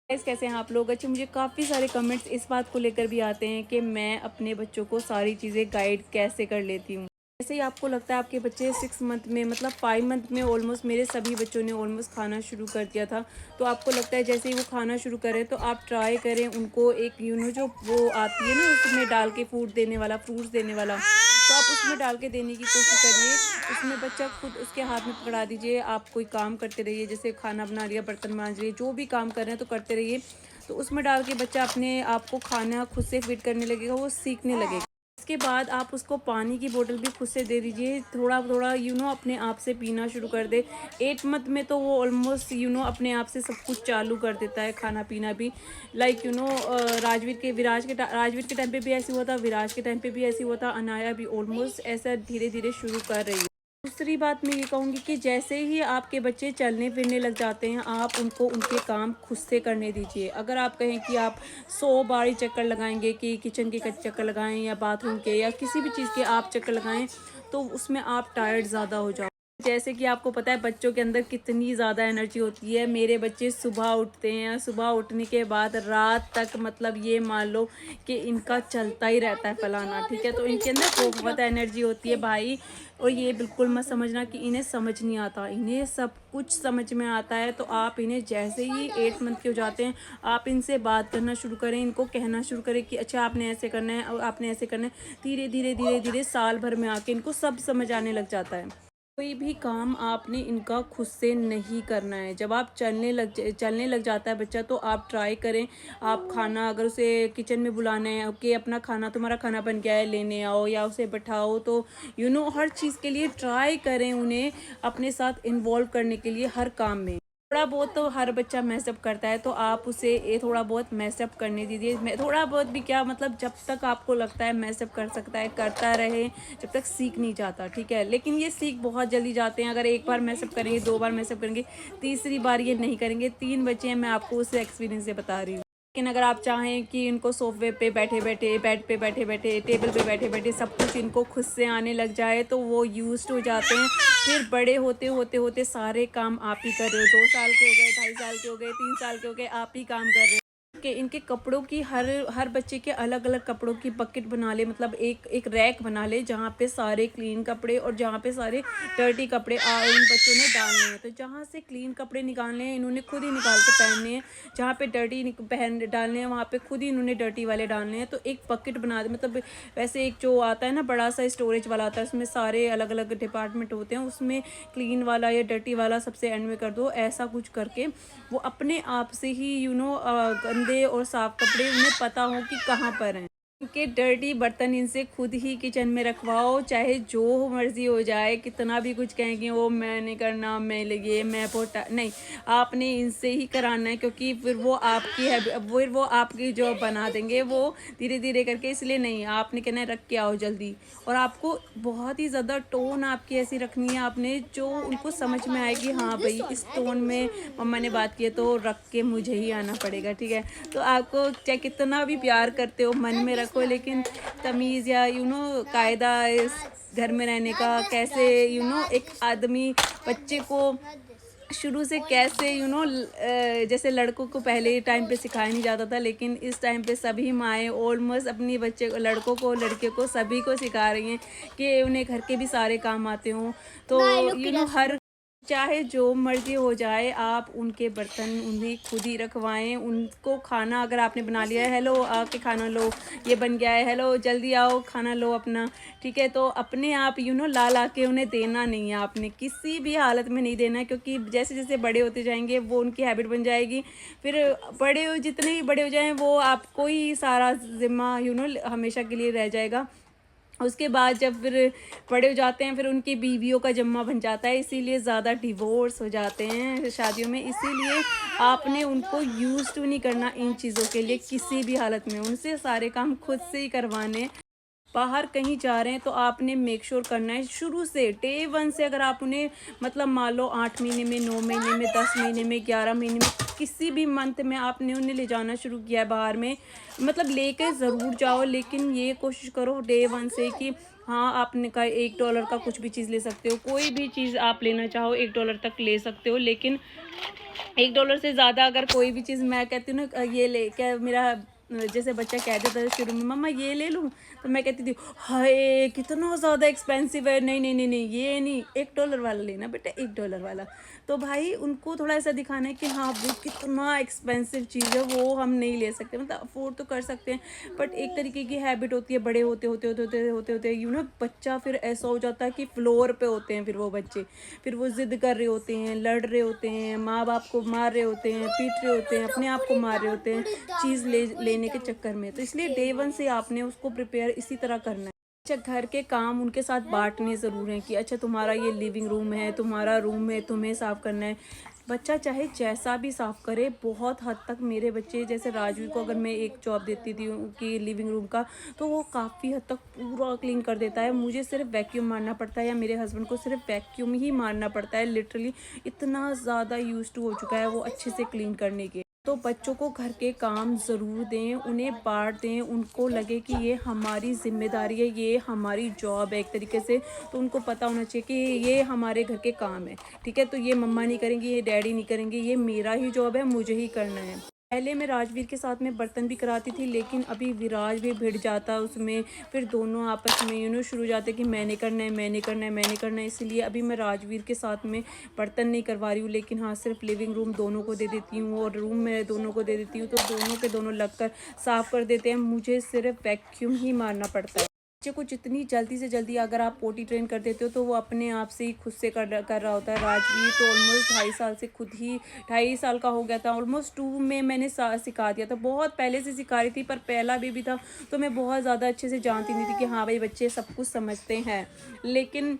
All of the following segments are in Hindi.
गाइस, कैसे हैं आप लोग। अच्छे, मुझे काफ़ी सारे कमेंट्स इस बात को लेकर भी आते हैं कि मैं अपने बच्चों को सारी चीज़ें गाइड कैसे कर लेती हूँ। जैसे ही आपको लगता है आपके बच्चे 6 मंथ में, मतलब 5 मंथ में ऑलमोस्ट, मेरे सभी बच्चों ने ऑलमोस्ट खाना शुरू कर दिया था। तो आपको लगता है जैसे ही वो खाना शुरू करें तो आप ट्राई करें उनको एक जो वो आती है ना उसमें डाल के फूड देने वाला, फ्रूट्स देने वाला, तो आप उसमें डाल के देने की कोशिश करिए। उसमें बच्चा खुद उसके हाथ में पकड़ा दीजिए। आप कोई काम करते रहिए, जैसे खाना बना लिया, बर्तन मांज लिए, जो भी काम कर रहे हैं तो करते रहिए। तो उसमें डाल के बच्चा अपने आप को खाना खुद से फिट करने लगेगा, वो सीखने लगेगा। इसके बाद आप उसको पानी की बोतल भी खुद से दे दीजिए। थोड़ा थोड़ा अपने आप से पीना शुरू कर दे। 8 मंथ में तो वो ऑलमोस्ट अपने आप से सब कुछ चालू कर देता है, खाना पीना भी। लाइक राजवीर के टाइम पे भी ऐसे हुआ था, विराज के टाइम पे भी ऐसे हुआ था, अनाया भी ऑलमोस्ट ऐसा धीरे धीरे शुरू कर रही है। दूसरी बात मैं ये कहूँगी कि जैसे ही आपके बच्चे चलने फिरने लग जाते हैं, आप उनको उनके काम खुद से करने दीजिए। अगर आप कहें कि आप 100 बार ही चक्कर लगाएंगे, कि किचन के चक्कर लगाएं या बाथरूम के या किसी भी चीज़ के आप चक्कर लगाएं, तो उसमें आप टायर्ड ज़्यादा हो जाओ। जैसे कि आपको पता है बच्चों के अंदर कितनी ज़्यादा एनर्जी होती है। मेरे बच्चे सुबह उठते हैं, सुबह उठने के बाद रात तक, मतलब ये मान लो कि इनका चलता ही रहता है फलाना, ठीक है। तो इनके अंदर बहुत एनर्जी होती है भाई। और ये बिल्कुल मत समझना कि इन्हें समझ नहीं आता, इन्हें सब कुछ समझ में आता है। तो आप इन्हें जैसे ही 8 मंथ के हो जाते हैं, आप इनसे बात करना शुरू करें, इनको कहना शुरू करें कि अच्छा आपने ऐसे करना है और आपने ऐसे करना है। धीरे धीरे धीरे धीरे साल भर में आके इनको सब समझ आने लग जाता है। कोई भी काम आपने इनका खुद से नहीं करना है। जब आप चलने लग जाता है बच्चा, तो आप ट्राई करें। आप खाना, अगर उसे किचन में बुलाना है कि अपना खाना, तुम्हारा खाना बन गया है, लेने आओ, या उसे बैठाओ, तो हर चीज़ के लिए ट्राई करें उन्हें अपने साथ इन्वॉल्व करने के लिए हर काम में। थोड़ा बहुत तो हर बच्चा मैसअप करता है, तो आप उसे ये थोड़ा बहुत मैसअप करने दीजिए। मैं थोड़ा बहुत भी क्या, मतलब जब तक आपको लगता है मैसअप कर सकता है करता रहे, जब तक सीख नहीं जाता, ठीक है। लेकिन ये सीख बहुत जल्दी जाते हैं। अगर एक बार मैसअप करेंगे, 2 बार मैसअप करेंगे, तीसरी बार ये नहीं करेंगे। 3 बच्चे हैं, मैं आपको उससे एक्सपीरियंस से बता रही हूँ। लेकिन अगर आप चाहें कि इनको सोफे पे बैठे बैठे, बेड पे बैठे बैठे, टेबल पे बैठे बैठे सब कुछ इनको खुद से आने लग जाए, तो वो यूज्ड हो जाते हैं। फिर बड़े होते होते होते सारे काम आप ही कर रहे हो। 2 साल के हो गए, 2.5 साल के हो गए, 3 साल के हो गए, आप ही काम कर रहे हो। कि इनके कपड़ों की, हर बच्चे के अलग अलग कपड़ों की बकेट बना ले, मतलब एक एक रैक बना ले, जहाँ पे सारे क्लीन कपड़े और जहाँ पे सारे डर्टी कपड़े इन बच्चों ने डालने हैं। तो जहाँ से क्लीन कपड़े निकालने हैं इन्होंने खुद ही निकाल के पहनने हैं, जहाँ पे डर्टी पहन डालने हैं वहाँ पे खुद ही इन्होंने डर्टी वाले डालने हैं। तो एक बकेट बना दे, मतलब वैसे एक जो आता है ना बड़ा सा स्टोरेज वाला आता है, उसमें सारे अलग अलग डिपार्टमेंट होते हैं, उसमें क्लीन वाला या डर्टी वाला सबसे एंड में कर दो। ऐसा कुछ करके वो अपने आप से ही गंदे और साफ कपड़े उन्हें पता हो कि कहाँ पर हैं। उनके डर्टी बर्तन इनसे खुद ही किचन में रखवाओ, चाहे जो मर्जी हो जाए, कितना भी कुछ कहेंगे वो मैं नहीं करना, मैं लगे, मैं पोटा नहीं, आपने इनसे ही कराना है। क्योंकि फिर वो आपकी है, फिर वो आपकी जो बना देंगे वो धीरे धीरे करके। इसलिए नहीं, आपने कहना है रख के आओ जल्दी। और आपको बहुत ही ज़्यादा टोन आपकी ऐसी रखनी है, आपने जो उनको समझ में आए कि हाँ भाई इस टोन में मम्मा ने बात की है, तो रख के मुझे ही आना पड़ेगा, ठीक है। तो आपको चाहे कितना भी प्यार करते हो मन में रखो, लेकिन तमीज़ या कायदा इस घर में रहने का, कैसे एक आदमी बच्चे को शुरू से कैसे जैसे लड़कों को पहले टाइम पे सिखाया नहीं जाता था, लेकिन इस टाइम पे सभी माएँ ऑलमोस्ट अपनी बच्चे को, लड़कों को, लड़कियों को, सभी को सिखा रही हैं कि उन्हें घर के भी सारे काम आते हों। तो हर चाहे जो मर्जी हो जाए, आप उनके बर्तन उन्हें खुद ही रखवाएं। उनको खाना अगर आपने बना लिया है, हेलो आके खाना लो, ये बन गया है, हेलो जल्दी आओ खाना लो अपना, ठीक है। तो अपने आप ला ला के उन्हें देना नहीं है, आपने किसी भी हालत में नहीं देना है। क्योंकि जैसे जैसे बड़े होते जाएंगे वो उनकी हैबिट बन जाएगी। फिर जितने भी बड़े हो जाएं, वो आपको ही सारा जिम्मा हमेशा के लिए रह जाएगा। उसके बाद जब फिर बड़े हो जाते हैं, फिर उनकी बीवियों का जम्मा बन जाता है। इसीलिए ज़्यादा डिवोर्स हो जाते हैं शादियों में। इसीलिए आपने उनको यूज़ टू नहीं करना इन चीज़ों के लिए किसी भी हालत में। उनसे सारे काम खुद से ही करवाने। बाहर कहीं जा रहे हैं तो आपने मेक श्योर करना है शुरू से, डे 1 से। अगर आप उन्हें, मतलब मान लो 8 महीने में, 9 महीने में, 10 महीने में, 11 महीने में, किसी भी मंथ में आपने उन्हें ले जाना शुरू किया है बाहर में, मतलब लेके ज़रूर जाओ। लेकिन ये कोशिश करो डे 1 से कि हाँ, आपने कहा $1 का कुछ भी चीज़ ले सकते हो, कोई भी चीज़ आप लेना चाहो $1 तक ले सकते हो, लेकिन $1 से ज़्यादा अगर कोई भी चीज़ मैं कहती हूँ ना ये ले क्या मेरा जैसे बच्चा कह देता है शुरू में मम्मा ये ले लूँ, तो मैं कहती थी हाय कितना ज़्यादा एक्सपेंसिव है, नहीं नहीं नहीं नहीं ये नहीं, $1 वाला लेना बेटा, $1 वाला। तो भाई उनको थोड़ा ऐसा दिखाना है कि हाँ वो कितना एक्सपेंसिव चीज़ है, वो हम नहीं ले सकते, मतलब अफोर्ड तो कर सकते हैं, बट एक तरीके की हैबिट होती है, बड़े होते होते होते होते होते होते बच्चा फिर ऐसा हो जाता है कि फ्लोर पे होते हैं फिर वो बच्चे, फिर वो जिद कर रहे होते हैं, लड़ रहे होते हैं, माँ बाप को मार रहे होते हैं, पीट रहे होते हैं, अपने आप को मार रहे होते हैं चीज़ लेने के चक्कर में। तो इसलिए डे वन से आपने उसको प्रिपेयर इसी तरह करना है। अच्छा, घर के काम उनके साथ बांटने ज़रूर हैं कि अच्छा तुम्हारा ये लिविंग रूम है, तुम्हारा रूम है, तुम्हें साफ़ करना है। बच्चा चाहे जैसा भी साफ़ करे, बहुत हद तक मेरे बच्चे जैसे राजवीर को अगर मैं एक जॉब देती थी कि लिविंग रूम का, तो वो काफ़ी हद तक पूरा क्लीन कर देता है। मुझे सिर्फ वैक्यूम मारना पड़ता है या मेरे हस्बैंड को सिर्फ वैक्यूम ही मारना पड़ता है, लिटरली इतना ज़्यादा यूज्ड टू हो चुका है वो अच्छे से क्लीन करने के। तो बच्चों को घर के काम ज़रूर दें, उन्हें बाँट दें, उनको लगे कि ये हमारी ज़िम्मेदारी है, ये हमारी जॉब है एक तरीके से। तो उनको पता होना चाहिए कि ये हमारे घर के काम है, ठीक है? तो ये मम्मा नहीं करेंगी, ये डैडी नहीं करेंगे, ये मेरा ही जॉब है, मुझे ही करना है। पहले मैं राजवीर के साथ में बर्तन भी कराती थी, लेकिन अभी विराज भी भिड़ जाता है उसमें, फिर दोनों आपस में शुरू हो जाते कि मैंने करना है, मैंने करना है, मैंने करना है। इसलिए अभी मैं राजवीर के साथ में बर्तन नहीं करवा रही हूँ, लेकिन हाँ सिर्फ लिविंग रूम दोनों को दे देती हूँ और रूम में दोनों को दे देती हूँ, तो दोनों के दोनों लगकर साफ़ कर देते हैं। मुझे सिर्फ वैक्यूम ही मारना पड़ता है। बच्चे को जितनी जल्दी से जल्दी अगर आप पोटी ट्रेन कर देते हो, तो वो अपने आप से ही खुद से कर रहा होता है। राजवीर तो ऑलमोस्ट 2.5 साल से खुद ही 2.5 साल का हो गया था, ऑलमोस्ट 2 में मैंने सिखा दिया था। बहुत पहले से सिखा रही थी, पर पहला बेबी था तो मैं बहुत ज़्यादा अच्छे से जानती नहीं थी कि हाँ भाई बच्चे सब कुछ समझते हैं। लेकिन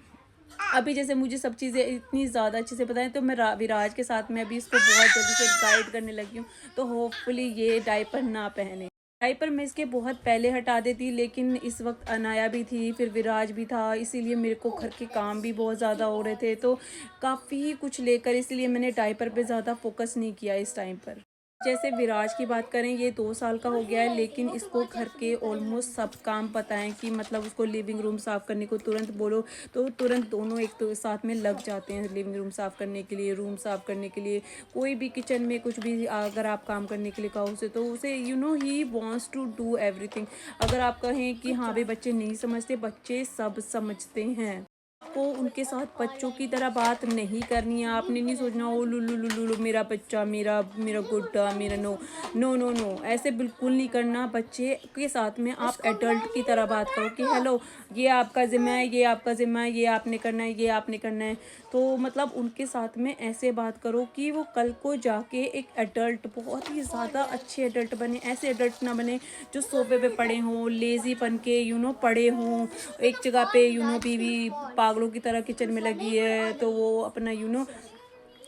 अभी जैसे मुझे सब चीज़ें इतनी ज़्यादा अच्छे से पता है, तो मैं विराज के साथ में अभी इसको बहुत जल्दी से गाइड करने लगी हूँ, तो होपफुली ये डायपर ना पहने। डायपर मैं इसके बहुत पहले हटा देती, लेकिन इस वक्त अनाया भी थी, फिर विराज भी था, इसीलिए मेरे को घर के काम भी बहुत ज़्यादा हो रहे थे, तो काफ़ी कुछ लेकर इसलिए मैंने डायपर पे ज़्यादा फोकस नहीं किया इस टाइम पर। जैसे विराज की बात करें, ये 2 साल का हो गया है, लेकिन इसको घर के ऑलमोस्ट सब काम पता है कि मतलब उसको लिविंग रूम साफ़ करने को तुरंत बोलो तो तुरंत दोनों एक तो साथ में लग जाते हैं लिविंग रूम साफ़ करने के लिए, रूम साफ़ करने के लिए, कोई भी किचन में कुछ भी अगर आप काम करने के लिए कहो उसे, तो उसे ही वॉन्ट्स टू डू एवरीथिंग। अगर आप कहें कि हाँ भाई बच्चे नहीं समझते, बच्चे सब समझते हैं। को उनके साथ बच्चों की तरह बात नहीं करनी है, आपने नहीं सोचना ओ लुलु लुलु लु मेरा बच्चा, मेरा मेरा गुड्डा, मेरा नो नो नो नो, ऐसे बिल्कुल नहीं करना। बच्चे के साथ में आप एडल्ट की तरह बात करो कि हेलो ये आपका ज़िम्मा है, ये आपका ज़िम्मा है, ये आपने करना है, ये आपने करना है। तो मतलब उनके साथ में ऐसे बात करो कि वो कल को जाके एक एडल्ट, बहुत ही ज़्यादा अच्छे एडल्ट बने। ऐसे एडल्ट ना बने जो सोफे पे पड़े हों, लेज़ीपन के पड़े हों एक जगह पे, बीवी पागलों की तरह किचन में लगी है, तो वो अपना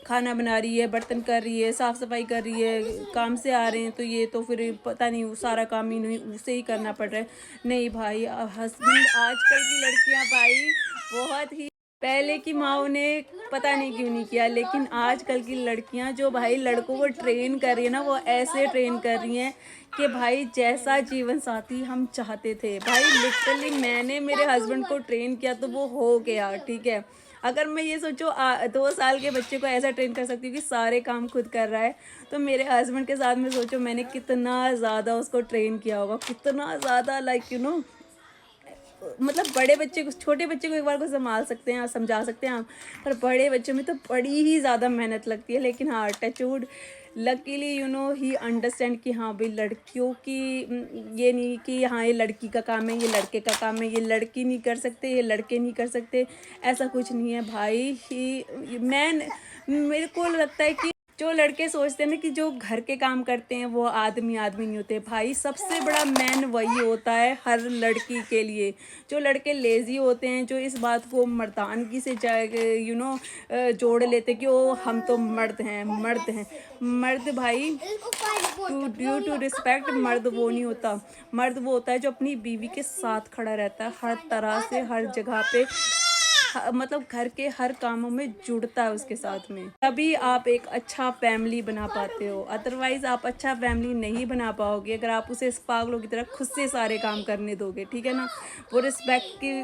खाना बना रही है, बर्तन कर रही है, साफ़ सफाई कर रही है, काम से आ रहे हैं तो ये तो फिर पता नहीं सारा काम ही उसे ही करना पड़ रहा है। नहीं भाई, हस्बैंड आजकल की लड़कियां भाई बहुत ही, पहले की माँओं ने पता नहीं क्यों नहीं किया, लेकिन आजकल की लड़कियां जो भाई लड़कों को ट्रेन कर रही है ना, वो ऐसे ट्रेन कर रही हैं कि भाई जैसा जीवन साथी हम चाहते थे। भाई लिटरली मैंने मेरे हस्बैंड को ट्रेन किया तो वो हो गया, ठीक है। अगर मैं ये सोचो 2 साल के बच्चे को ऐसा ट्रेन कर सकती हूँ कि सारे काम खुद कर रहा है, तो मेरे हस्बैंड के साथ में सोचो मैंने कितना ज़्यादा उसको ट्रेन किया होगा, कितना ज़्यादा मतलब बड़े बच्चे को, छोटे बच्चे को एक बार को संभाल सकते हैं, समझा सकते हैं आप, पर बड़े बच्चों में तो बड़ी ही ज़्यादा मेहनत लगती है। लेकिन हाँ टचवुड लकीली ही अंडरस्टैंड कि हाँ भाई लड़कियों की ये नहीं कि हाँ ये लड़की का काम है, ये लड़के का काम है, ये लड़की नहीं कर सकते, ये लड़के नहीं कर सकते, ऐसा कुछ नहीं है भाई। मेरे को लगता है कि जो लड़के सोचते हैं ना कि जो घर के काम करते हैं वो आदमी नहीं होते, भाई सबसे बड़ा मैन वही होता है हर लड़की के लिए। जो लड़के लेज़ी होते हैं, जो इस बात को मर्दानगी से जोड़ लेते कि ओ हम तो मर्द हैं, मर्द भाई ड्यू टू रिस्पेक्ट, मर्द वो नहीं होता। मर्द वो होता है जो अपनी बीवी के साथ खड़ा रहता है हर तरह से, हर जगह पे, मतलब घर के हर कामों में जुड़ता है उसके साथ में, तभी आप एक अच्छा फैमिली बना पाते हो। अदरवाइज आप अच्छा फैमिली नहीं बना पाओगे अगर आप उसे पागलों की तरह खुद से सारे काम करने दोगे, ठीक है ना। वो रिस्पेक्ट की